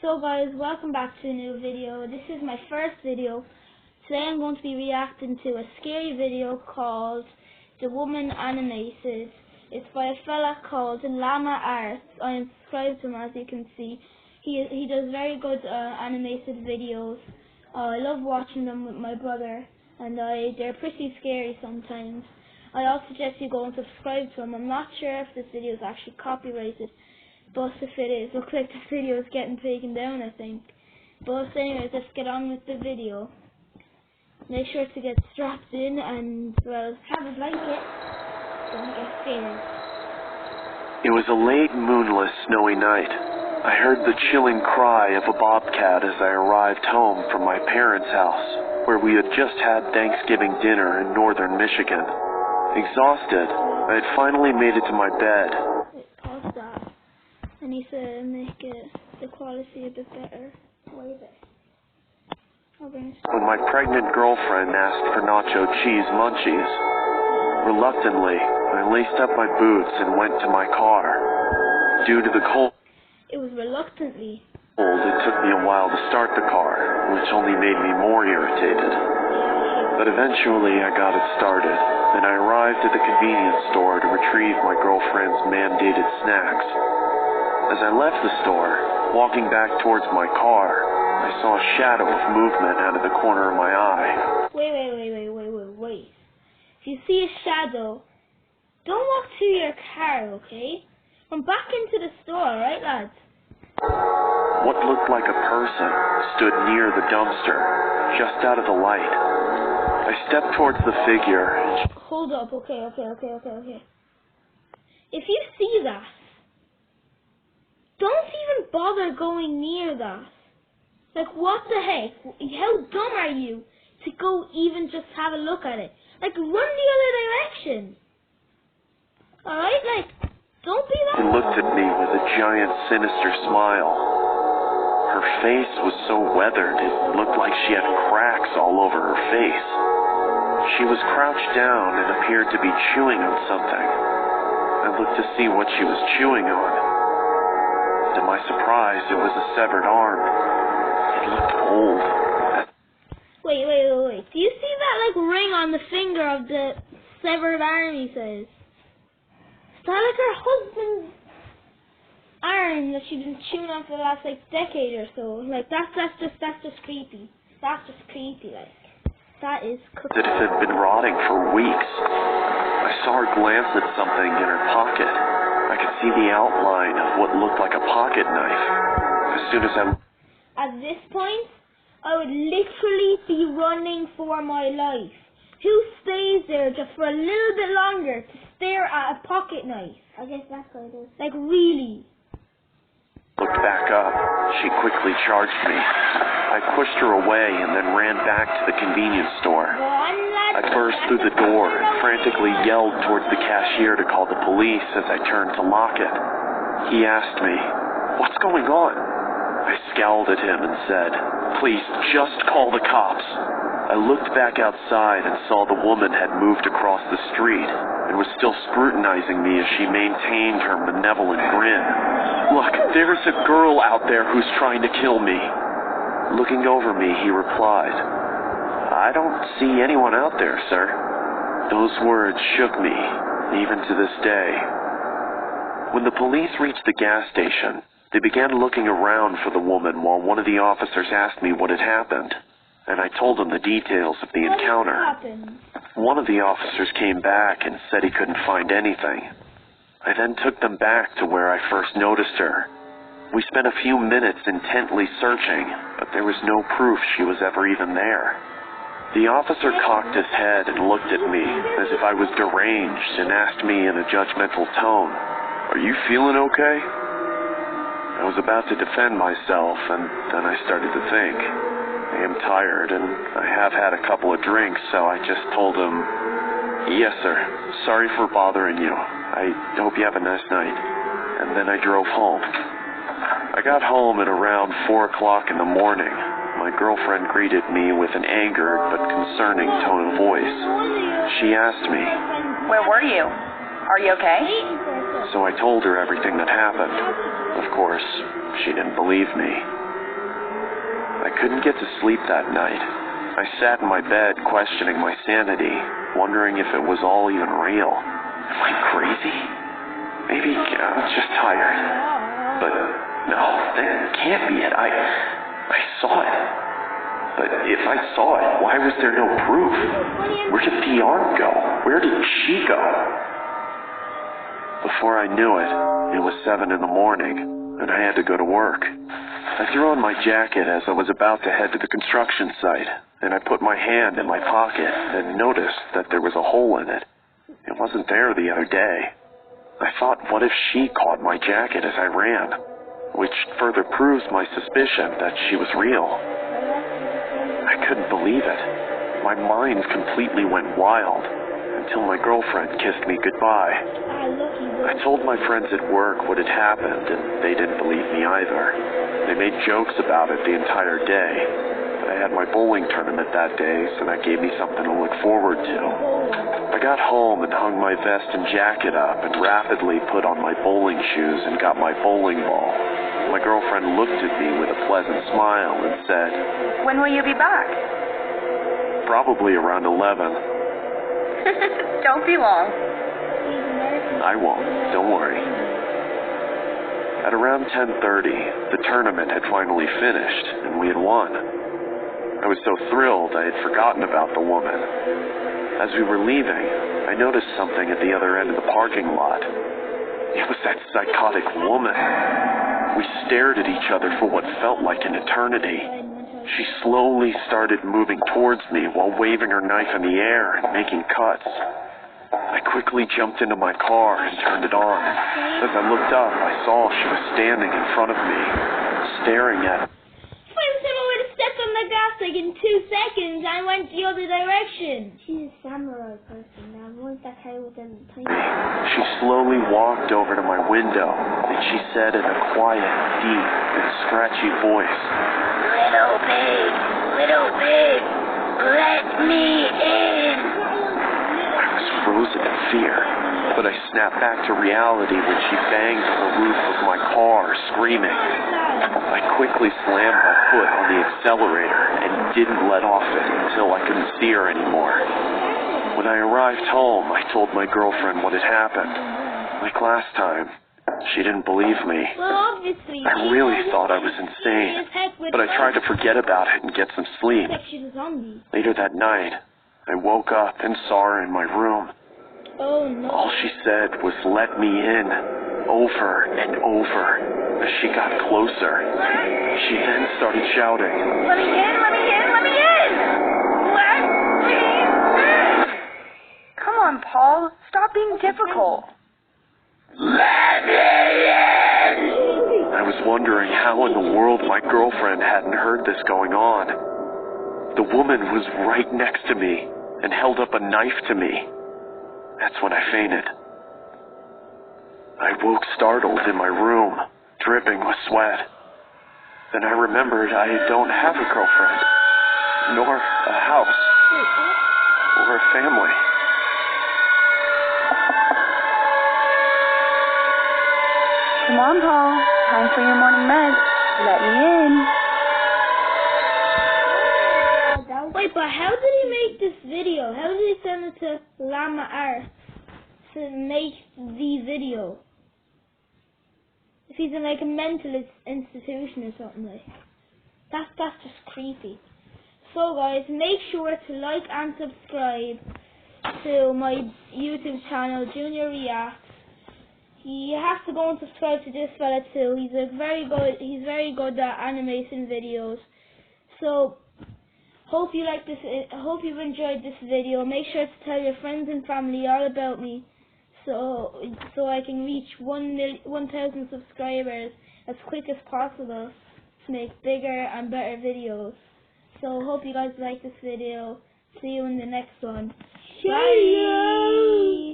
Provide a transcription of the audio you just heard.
So guys, welcome back to a new video. This is my first video. Today I'm going to be reacting to a scary video called The Woman Animated. It's by a fella called Llama Arts. I am subscribed to him, as you can see. He does very good animated videos. I love watching them with my brother, and they're pretty scary sometimes. I also suggest you go and subscribe to him. I'm not sure if this video is actually copyrighted, but if it is, looks like this video is getting taken down, I think. But anyways, let's get on with the video. Make sure to get strapped in and, well, have a blanket. Don't get scared. It was a late, moonless, snowy night. I heard the chilling cry of a bobcat as I arrived home from my parents' house, where we had just had Thanksgiving dinner in northern Michigan. Exhausted, I had finally made it to my bed. Wait, pause that. I need to make the quality a bit better. Where is it? When my pregnant girlfriend asked for nacho cheese munchies, reluctantly, I laced up my boots and went to my car. Due to the cold, it was reluctantly. It took me a while to start the car, which only made me more irritated. But eventually I got it started, and I arrived at the convenience store to retrieve my girlfriend's mandated snacks. As I left the store, walking back towards my car, I saw a shadow of movement out of the corner of my eye. Wait. If you see a shadow, don't walk to your car, okay? Come back into the store, right, lads? What looked like a person stood near the dumpster, just out of the light. I stepped towards the figure. Hold up, okay. If you see that, don't even bother going near that. Like, what the heck? How dumb are you to go even just have a look at it? Like, run the other direction. Alright, like, don't be that. She looked at me with a giant, sinister smile. Her face was so weathered, it looked like she had cracks all over her face. She was crouched down and appeared to be chewing on something. I looked to see what she was chewing on. To my surprise, it was a severed arm. It looked old. Wait. Do you see that, like, ring on the finger of the severed arm, he says? Is that, like, her husband's arm that she's been chewing on for the last, like, decade or so? Like, that's just creepy. That's just creepy, like. That is creepy. That it had been rotting for weeks. I saw her glance at something in her pocket. I could see the outline of what looked like a pocket knife. As soon as At this point, I would literally be running for my life. Who stays there just for a little bit longer to stare at a pocket knife? I guess that's what it is. Like, really? Looked back up. She quickly charged me. I pushed her away and then ran back to the convenience store. I burst through the door and frantically yelled towards the cashier to call the police as I turned to lock it. He asked me, "What's going on?" I scowled at him and said, "Please, just call the cops." I looked back outside and saw the woman had moved across the street and was still scrutinizing me as she maintained her benevolent grin. "Look, there's a girl out there who's trying to kill me." Looking over me, he replied, "I don't see anyone out there, sir." Those words shook me, even to this day. When the police reached the gas station, they began looking around for the woman while one of the officers asked me what had happened, and I told him the details of the encounter. One of the officers came back and said he couldn't find anything. I then took them back to where I first noticed her. We spent a few minutes intently searching, but there was no proof she was ever even there. The officer cocked his head and looked at me as if I was deranged and asked me in a judgmental tone, "Are you feeling okay?" I was about to defend myself, and then I started to think. I am tired, and I have had a couple of drinks, so I just told him, "Yes, sir. Sorry for bothering you. I hope you have a nice night." And then I drove home. I got home at around 4 o'clock in the morning. My girlfriend greeted me with an angered but concerning tone of voice. She asked me, "Where were you? Are you okay?" So I told her everything that happened. Of course, she didn't believe me. I couldn't get to sleep that night. I sat in my bed questioning my sanity, wondering if it was all even real. Am I crazy? Maybe I was just tired. But no, that can't be it. I saw it. But if I saw it, why was there no proof? Where did the arm go? Where did she go? Before I knew it, it was 7 in the morning, and I had to go to work. I threw on my jacket as I was about to head to the construction site, and I put my hand in my pocket and noticed that there was a hole in it. It wasn't there the other day. I thought, what if she caught my jacket as I ran? Which further proves my suspicion that she was real. I couldn't believe it. My mind completely went wild until my girlfriend kissed me goodbye. I told my friends at work what had happened, and they didn't believe me either. They made jokes about it the entire day. I had my bowling tournament that day, so that gave me something to look forward to. I got home and hung my vest and jacket up and rapidly put on my bowling shoes and got my bowling ball. My girlfriend looked at me with a pleasant smile and said, "When will you be back?" "Probably around 11. Don't be long. "I won't. Don't worry." At around 10:30, the tournament had finally finished, and we had won. I was so thrilled I had forgotten about the woman. As we were leaving, I noticed something at the other end of the parking lot. It was that psychotic woman. We stared at each other for what felt like an eternity. She slowly started moving towards me while waving her knife in the air and making cuts. I quickly jumped into my car and turned it on. As I looked up, I saw she was standing in front of me, staring at me. I would have stepped on the gas like in 2 seconds. I went the other direction. She's a samurai person. Now, once that guy with them tiny. She slowly walked over to my window, and she said in a quiet, deep, and scratchy voice, Little pig, let me in. I was frozen in fear, but I snapped back to reality when she banged on the roof of my car, screaming. I quickly slammed my foot on the accelerator and didn't let off it until I couldn't see her anymore. When I arrived home, I told my girlfriend what had happened. Like last time, she didn't believe me. Well, obviously. I really thought I was insane, but I tried to forget about it and get some sleep. She's a zombie. Later that night, I woke up and saw her in my room. Oh no. All she said was, "Let me in," over and over as she got closer. She then started shouting, Let me in, let me in, let me in! Let me in! Come on, Paul. Stop being difficult. I was wondering how in the world my girlfriend hadn't heard this going on. The woman was right next to me and held up a knife to me. That's when I fainted. I woke startled in my room, dripping with sweat. Then I remembered I don't have a girlfriend, nor a house, or a family. Come on, Paul. Time for your morning meds. Let me in. Wait, but how did he make this video? How did he send it to Llama Art to make the video? If he's in like a mental institution or something like that. That's just creepy. So guys, make sure to like and subscribe to my YouTube channel, Junior Reacts. You have to go and subscribe to this fella too. He's very good at animation videos. So hope you like this. Hope you've enjoyed this video. Make sure to tell your friends and family all about me, so I can reach 1,000 subscribers as quick as possible to make bigger and better videos. So hope you guys like this video. See you in the next one. Bye.